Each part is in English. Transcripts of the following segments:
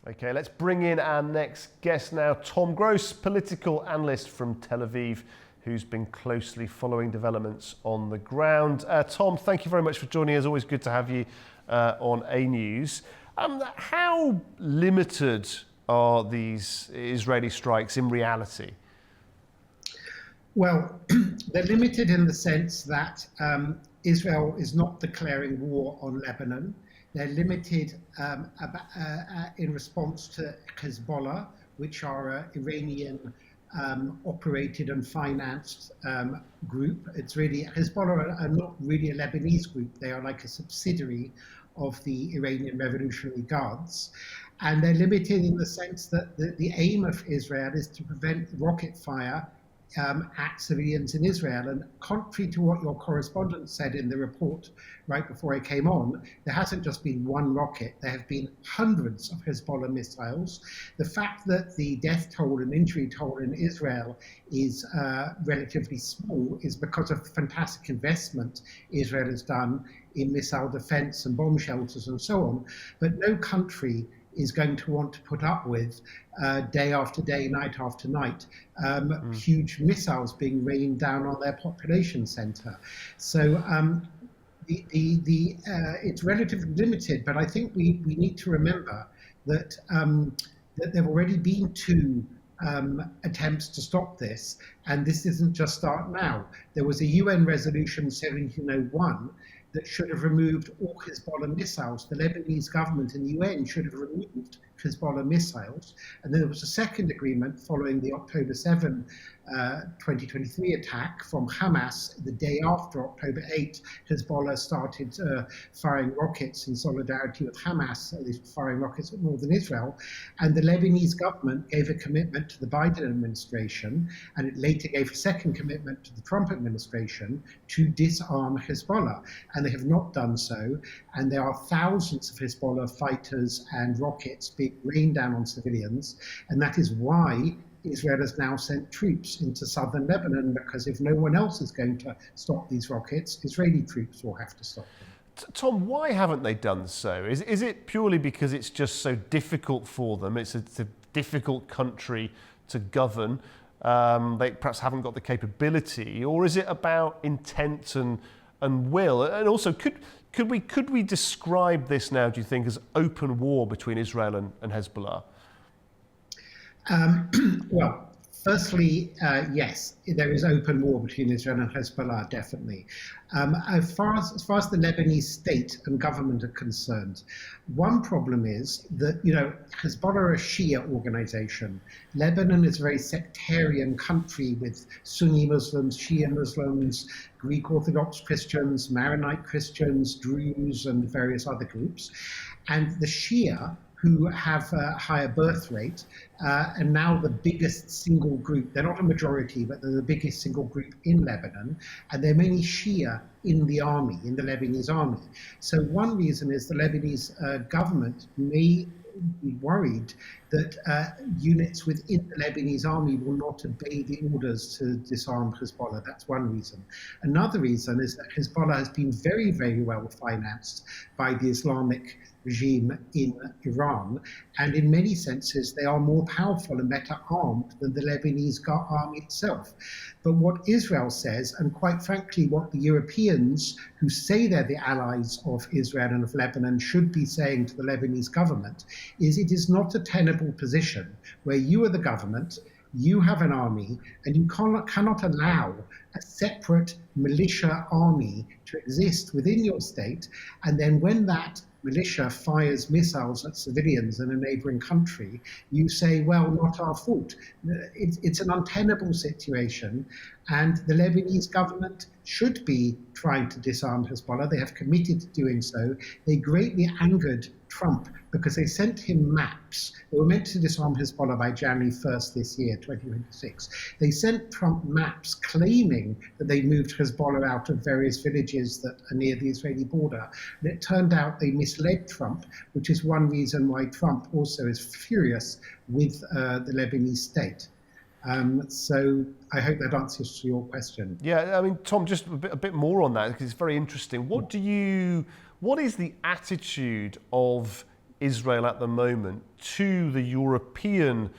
Okay, let's bring in our next guest now, Tom Gross, political analyst from Tel Aviv, who's been closely following developments on the ground. Tom, thank you very much for joining us. Always good to have you on A News. How limited are these Israeli strikes in reality? Well, they're limited in the sense that Israel is not declaring war on Lebanon. They're limited in response to Hezbollah, which are an Iranian operated and financed group. It's really, Hezbollah are not really a Lebanese group. They are like a subsidiary of the Iranian Revolutionary Guards. And they're limited in the sense that the aim of Israel is to prevent rocket fire at civilians in Israel. And contrary to what your correspondent said in the report right before I came on, there hasn't just been one rocket, there have been hundreds of Hezbollah missiles. The fact that the death toll and injury toll in Israel is relatively small is because of the fantastic investment Israel has done in missile defense and bomb shelters and so on. But no country is going to want to put up with day after day, night after night, huge missiles being rained down on their population center. So it's relatively limited, but I think we need to remember that, that there have already been two attempts to stop this, and this doesn't just start now. There was a UN resolution 1701 that should have removed all Hezbollah missiles. The Lebanese government and the UN should have removed Hezbollah missiles. And then there was a second agreement following the October 7, 2023 attack from Hamas. The day after October 8, Hezbollah started firing rockets in solidarity with Hamas, firing rockets at northern Israel. And the Lebanese government gave a commitment to the Biden administration, and it later gave a second commitment to the Trump administration to disarm Hezbollah. And they have not done so. And there are thousands of Hezbollah fighters and rockets being rained down on civilians. And that is why Israel has now sent troops into southern Lebanon, because if no one else is going to stop these rockets, Israeli troops will have to stop them. Tom, why haven't they done so? Is it purely because it's just so difficult for them? It's a difficult country to govern. They perhaps haven't got the capability, or is it about intent and will? And also, could we describe this now, do you think, as open war between Israel and Hezbollah? Well, firstly, yes, there is open war between Israel and Hezbollah, definitely. As far as the Lebanese state and government are concerned, one problem is that, Hezbollah are a Shia organization. Lebanon is a very sectarian country with Sunni Muslims, Shia Muslims, Greek Orthodox Christians, Maronite Christians, Druze, and various other groups. And the Shia, who have a higher birth rate, and now the biggest single group. They're not a majority, but they're the biggest single group in Lebanon, and there are many Shia in the army, in the Lebanese army. So one reason is the Lebanese government may be worried that units within the Lebanese army will not obey the orders to disarm Hezbollah. That's one reason. Another reason is that Hezbollah has been very, very well financed by the Islamic regime in Iran, and in many senses they are more powerful and better armed than the Lebanese army itself. But what Israel says, and quite frankly what the Europeans who say they're the allies of Israel and of Lebanon should be saying to the Lebanese government, is it is not a tenable position where you are the government, you have an army, and you cannot allow a separate militia army to exist within your state, and then when that militia fires missiles at civilians in a neighboring country, you say, well, not our fault. It's an untenable situation, and the Lebanese government should be trying to disarm Hezbollah. They have committed to doing so. They greatly angered Trump because they sent him maps. They were meant to disarm Hezbollah by January 1st this year, 2026. They sent Trump maps claiming that they moved Hezbollah out of various villages that are near the Israeli border. And it turned out they misled Trump, which is one reason why Trump also is furious with the Lebanese state. So I hope that answers your question. Yeah, I mean, Tom, just a bit more on that, because it's very interesting. What is the attitude of Israel at the moment to the European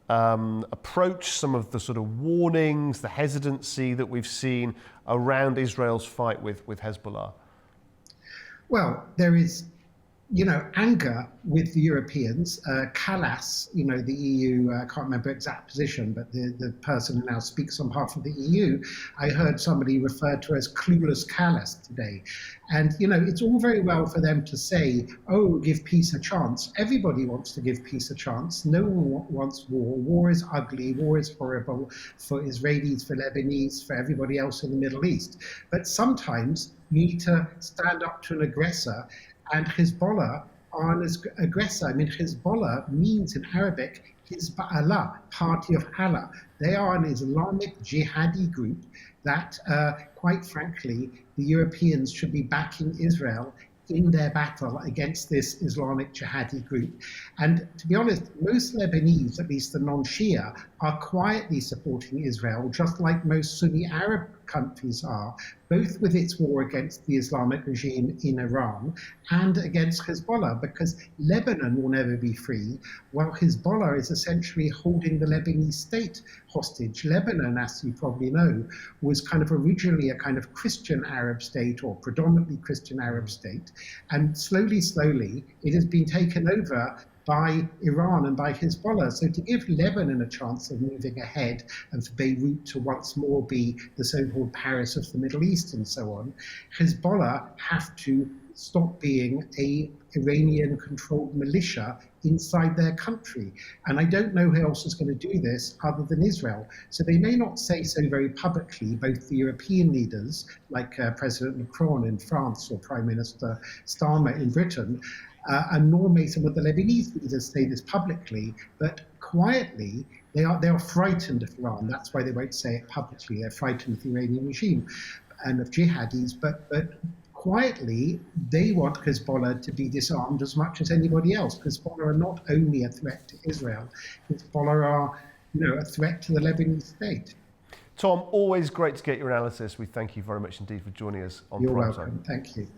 approach, some of the sort of warnings, the hesitancy that we've seen around Israel's fight with Hezbollah? Well, there is, anger with the Europeans. Kallas, the EU, I can't remember exact position, but the person who now speaks on behalf of the EU, I heard somebody referred to as Clueless Kallas today. And, it's all very well for them to say, oh, give peace a chance. Everybody wants to give peace a chance. No one wants war. War is ugly. War is horrible for Israelis, for Lebanese, for everybody else in the Middle East. But sometimes you need to stand up to an aggressor, and Hezbollah are an aggressor. I mean, Hezbollah means in Arabic, Hizballah, party of Allah. They are an Islamic jihadi group that, quite frankly, the Europeans should be backing Israel in their battle against this Islamic jihadi group. And to be honest, most Lebanese, at least the non-Shia, are quietly supporting Israel, just like most Sunni Arab countries are, both with its war against the Islamic regime in Iran and against Hezbollah, because Lebanon will never be free, while Hezbollah is essentially holding the Lebanese state hostage. Lebanon, as you probably know, was kind of originally a kind of Christian Arab state, or predominantly Christian Arab state, and slowly, it has been taken over by Iran and by Hezbollah. So to give Lebanon a chance of moving ahead and for Beirut to once more be the so-called Paris of the Middle East and so on, Hezbollah have to stop being a Iranian-controlled militia inside their country. And I don't know who else is going to do this other than Israel. So they may not say so very publicly, both the European leaders, like President Macron in France or Prime Minister Starmer in Britain, and nor may some of the Lebanese leaders say this publicly, but quietly they are frightened of Iran. That's why they won't say it publicly. They're frightened of the Iranian regime and of jihadis, but quietly they want Hezbollah to be disarmed as much as anybody else. Hezbollah are not only a threat to Israel, Hezbollah are a threat to the Lebanese state. Tom, always great to get your analysis. We thank you very much indeed for joining us on You're Prime welcome. Time. Thank you.